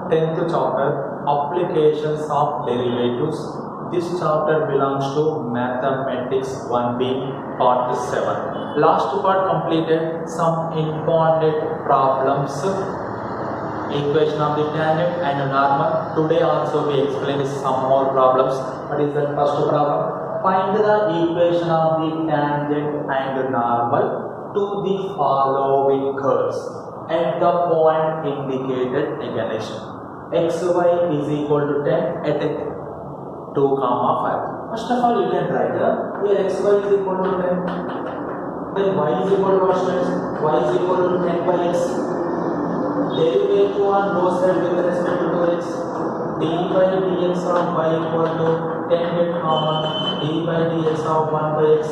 10th chapter, Applications of Derivatives. This chapter belongs to Mathematics 1B Part 7. Last part completed some important problems, equation of the tangent and normal. Today also we explain some more problems. What is the first problem? Find the equation of the tangent and normal to the following curves at the point indicated against. Xy is equal to 10 at 2, 5. First of all, you can write here xy is equal to 10. Then y is equal to what? Y is equal to 10 by x. Derivative on both sides with respect to x. d by dx of y equal to 10 get common. d by dx of 1 by x.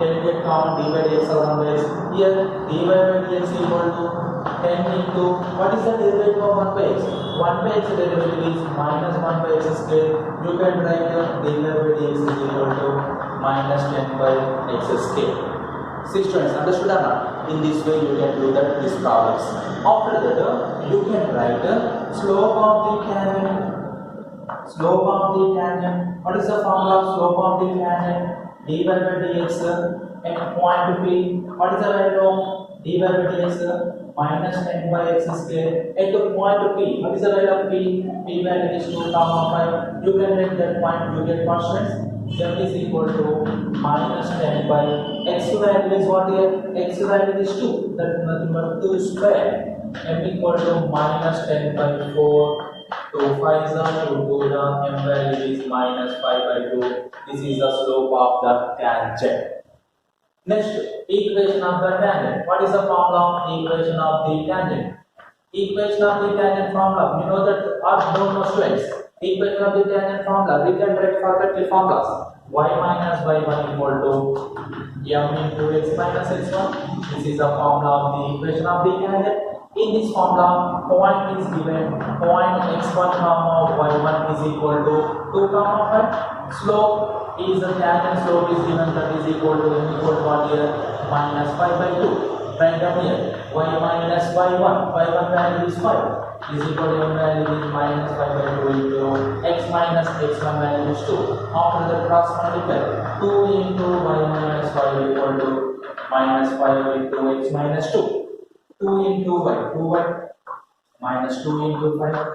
10 get common. d by dx of 1 by x. Here dy by dx equal to 10 into what is the derivative of 1 by x? 1 by x derivative is minus 1 by x square. You can write dy by dx is equal to minus 10 by x square. 6 students, understood or not? In this way you can do that these problems. After that you can write slope of the tangent. Slope of the tangent. What is the formula of slope of the tangent? dy by dx at point P. What is the value of dy by dx? Minus 10 by x square at the point P. What is the value of P? P value is 2, 5. You can take that point, you get constants. M is equal to minus 10 by x value is what here? X value is 2. That is nothing but 2 square. M equal to minus 10 by 4. 2 5 is 2 2 M value is minus 5 by 2. This is the slope of the tangent. Next, equation of the tangent. What is the formula of equation of the tangent? Equation of the tangent formula. You know that or don't know students. Equation of the tangent formula. We can write perfectly formulas. Y minus y1 equal to m into x minus x1. This is the formula of the equation of the tangent. In this formula, point is given. Point x1 comma y1 is equal to 2 5. Slope is the tangent slope is given, that is equal to m equal to what here? Minus 5 by 2. Write down here y minus y1 value is 5 is equal to m value is minus 5 by 2 into x minus x1 value is 2. After the cross multiply, 2 into y minus 5 equal to minus 5 into x minus 2. 2 into y, 2y minus 2 into 5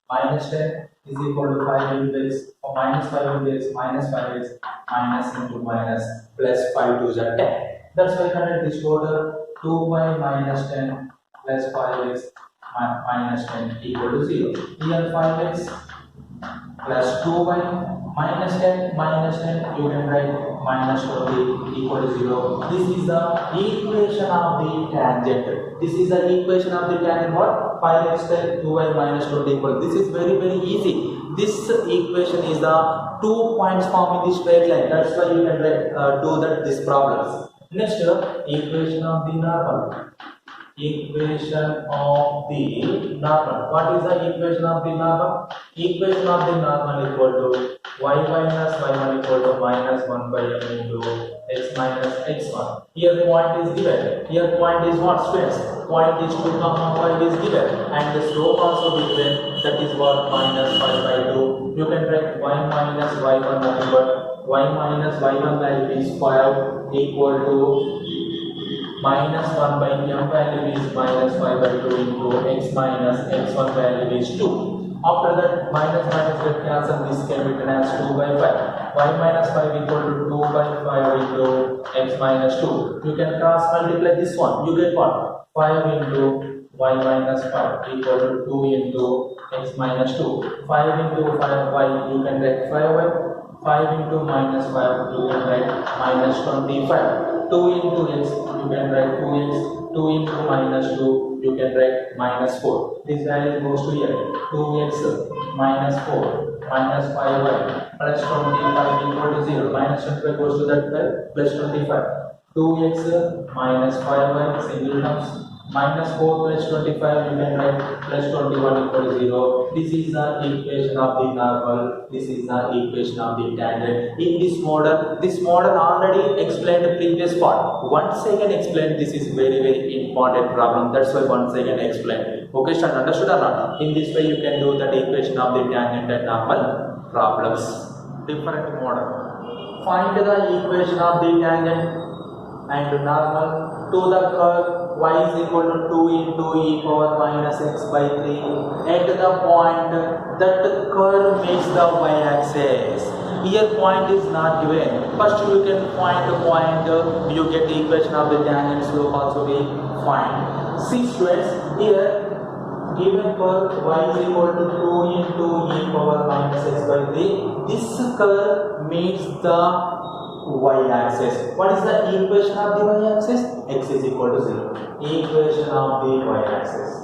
minus 10 is equal to 5 into x, or minus 5 into x minus 5x minus into minus plus 5 to 10. That's why I connect this total 2y minus 10 plus 5x minus 10 equal to 0. Here 5x plus 2y minus 10 you can write minus 20 equal to 0. This is the equation of the tangent. This is the equation of the tangent. What? 5x 10 2y minus 20 equal. This is very easy. This equation is the 2 points forming the straight line. That's why you can do that these problems. Next, equation of the normal. Equation of the normal. What is the equation of the normal? Equation of the normal equal to y minus y1 equal to minus 1 by m into x minus x1. Here point is given. Here point is what, students? Point is 2, 5 is given, and the slope also given. That is what, minus 5 by 2. You can write y minus y1 nothing but y minus y1 value is 5 equal to minus 1 by m value is minus 5 by 2 into x minus x1 value is 2. After that, minus get cancelled, this can be written as 2 by 5. Y minus 5 equal to 2 by 5 into x minus 2. You can cross multiply this one. You get what? 5 into y minus 5 equal to 2 into x minus 2. 5 into 5y, you can write 5y. 5 into minus 5, you can write minus 25. 2 into x, you can write 2x. 2 into minus 2, you can write minus 4. This value goes to here. 2x minus 4 minus 5y plus 25 equal to 0. Minus 25 goes to that side plus 25. 2x minus 5y single terms. Minus 4 plus 25 you can write plus 21 equal to 0. This is the equation of the normal. This is the equation of the tangent. In this model already explained the previous part. Once again explained. This is very important problem. That's why once again explained. Okay, student, understood or not? In this way you can do that equation of the tangent and normal problems. Different model. Find the equation of the tangent and normal to the curve y is equal to 2 into e power minus x by 3 at the point that the curve meets the y-axis. Here point is not given. First you can find the point, you get the equation of the tangent, slope also be find. See students, here given curve y is equal to 2 into e power minus x by 3. This curve meets the y-axis. What is the equation of the y-axis? X is equal to 0. Equation of the y-axis.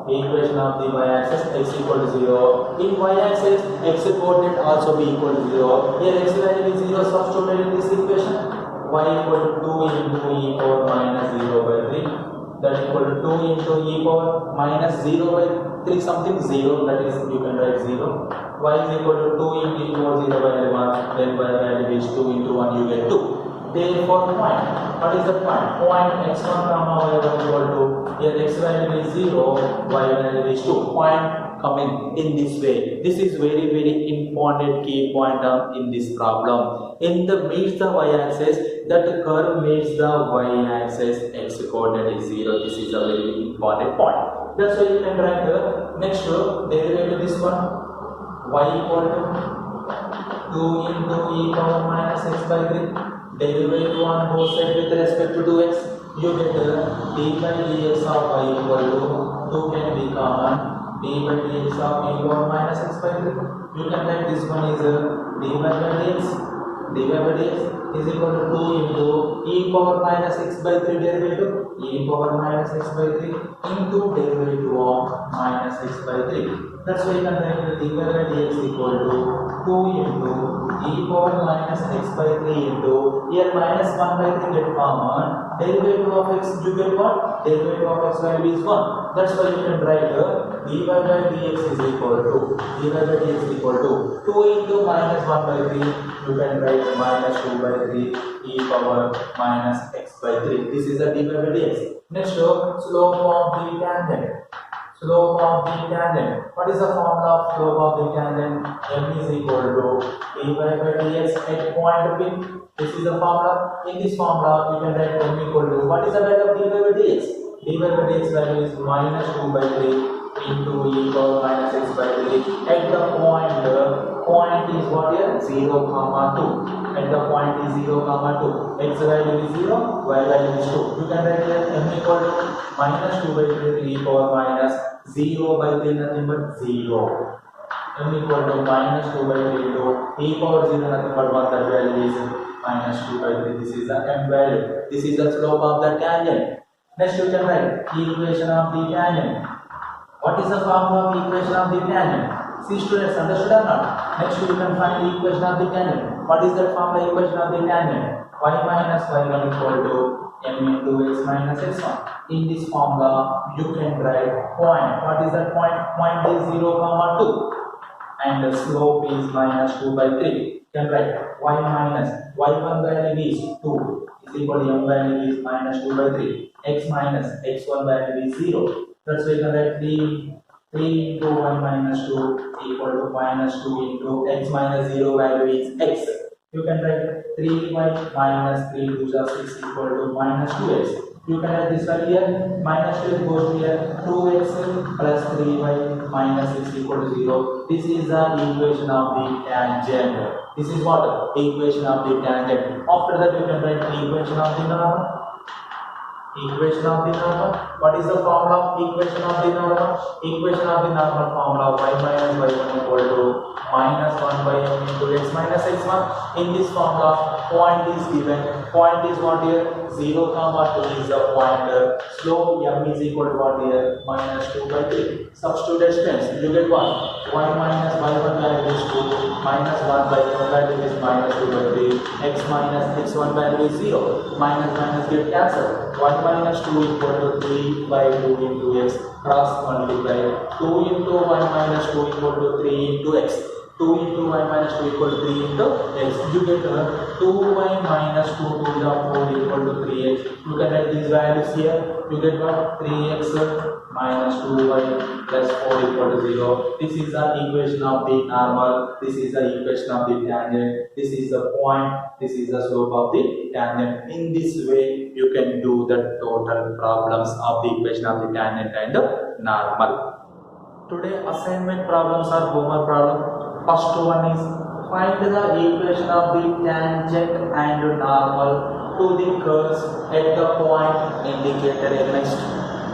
Equation of the y-axis, x equal to 0. In y-axis, x coordinate also be equal to 0. Here x value is 0, substituted in this equation. Y equal to 2 into e power minus 0 by 3. That equal to 2 into e power minus 0 by 3 something 0. That is you can write 0. Y is equal to 2 into e power 0 by 1. Then y value is 2 into 1. You get 2. Therefore, point. What is the point? Point x1 comma y1 equal to, here x value is 0, y value is 2. Point coming in this way. This is very important key point in this problem. In the meets the y-axis, that curve meets the y-axis, x coordinate is 0. This is a very important point. That's why you can write the next derivative this one. Y equal to 2 into e power minus x by 3. Derivative on both sides with respect to 2x, you get d by dx of y equal to 2 can be common, d by dx of e power minus x by 3. You can write this one is dy by dx, dy by dx is equal to 2 into e power minus x by 3 derivative, e power minus x by 3 into derivative of minus x by 3. That's why you can write dy by dx equal to 2 into e power minus x by 3 into, here minus 1 by 3 get common, derivative of x you get what? Derivative of x value is 1. That's why you can write dy by dx is equal to, dy by dx is equal to 2 into minus 1 by 3, you can write minus 2 by 3 e power minus x by 3. This is the dy by dx. Next slope of the tangent. Slope of the tangent. What is the formula of slope of the tangent? M is equal to dy by dx at point P. This is the formula. In this formula, you can write M equal to, what is the value of dy by dx? Dy by dx value is minus 2 by 3 into e power minus x by 3. At the point is what here? 0, 2. At the point is 0, 2. X value is 0, y value is 2. You can write here M equal to minus 2 by 3 e power minus 0 by 3 nothing but 0. M equal to minus 2 by 3 into e power 0 nothing but 1, that value is minus 2 by 3. This is the M value. This is the slope of the tangent. Next you can write equation of the tangent. What is the formula of equation of the tangent? See students, understood or not? Next you can find the equation of the tangent. What is that formula equation of the tangent? Y minus y1 equal to m into x minus x1. In this formula, you can write point. What is that point? Point is 0, 2. And the slope is minus 2 by 3. You can write y minus y1 value is 2 is equal to m value is minus 2 by 3. X minus x1 value is 0. That's why you can write 3 into y minus 2 equal to minus 2 into x minus 0 value is x. You can write 3y minus 3 to the 6 equal to minus 2x. You can write this value here, minus 2 goes to here, 2x plus 3y minus 6 equal to 0. This is the equation of the tangent. This is what? Equation of the tangent. After that you can write equation of the normal. Equation of the normal. What is the formula of equation of the normal? Equation of the normal formula y minus y1 equal to minus 1 by m into x minus x1. In this formula, point is given. Point is what here? 0, 2 is the point. Slope m is equal to what here? Minus 2 by 3. Substitute distance. You get what? Y minus y1 value is 2. Minus 1 by m value is minus 2 by 3. X minus x1 value is 0. Minus get cancelled. Y minus 2 equal to 3 by 2 into x. Cross multiply. 2 into 1 minus 2 equal to 3 into x. 2 into y minus 2 equal to 3 into x. You get 2y minus 2 to the 4 equal to 3x. You can write these values here. You get what? 3x minus 2y plus 4 equal to 0. This is the equation of the normal. This is the equation of the tangent. This is the point. This is the slope of the tangent. In this way, you can do the total problems of the equation of the tangent and the normal. Today assignment problems are homework problem. First one is find the equation of the tangent and normal to the curves at the point indicated against.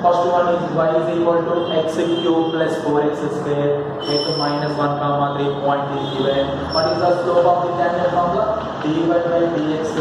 First one is y is equal to x cube plus 4x square at minus 1 comma 3 point is given. What is the slope of the tangent formula? dy by dx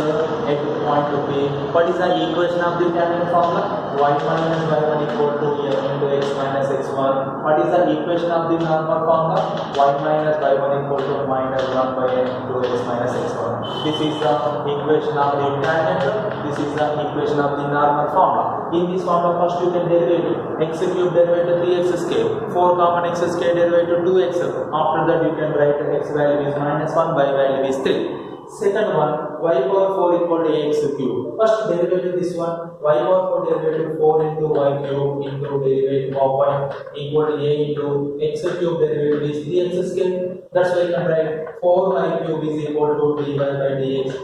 at point P. What is the equation of the tangent formula? Y minus y1 equal to m into x minus x1. What is the equation of the normal formula? Y minus y1 equal to minus 1 by m into x minus x1. This is the equation of the tangent. This is the equation of the normal formula. In this formula, first you can derivative x cube derivative 3x square, 4 common x square derivative 2x. After that you can write x value is minus 1, y value is 3. Second one, y power 4 equal to x cube. First derivative this one, y power 4 derivative 4 into y cube into derivative of y equal to a into x cube derivative is 3x square. That's why you can write 4y cube is equal to dy by dx.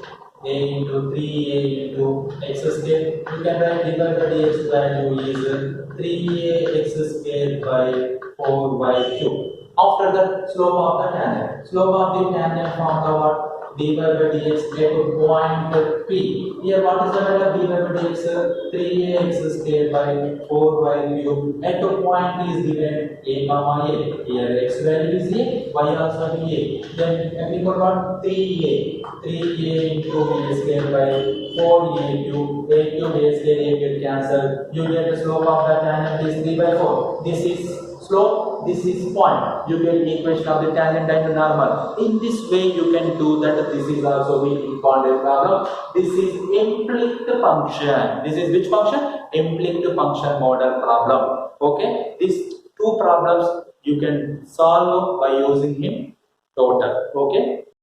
A into 3a into x square. You can write dy by dx value is 3ax square by 4y cube. After that, slope of the tangent. Slope of the tangent from the what? dy by dx at point P. Here what is the value of dy by dx? 3ax square by 4y cube. At the point is given a comma a. Here x value is a, y also be a. Then we got what? 3a. 3a into a square by 4a cube. A cube a square a get cancelled. You get the slope of the tangent is 3 by 4. This is slope, this is point. You get equation of the tangent and the normal. In this way you can do that. This is also the important problem. This is implicit function. This is which function? Implicit function model problem. Okay, these two problems you can solve by using in total. Okay.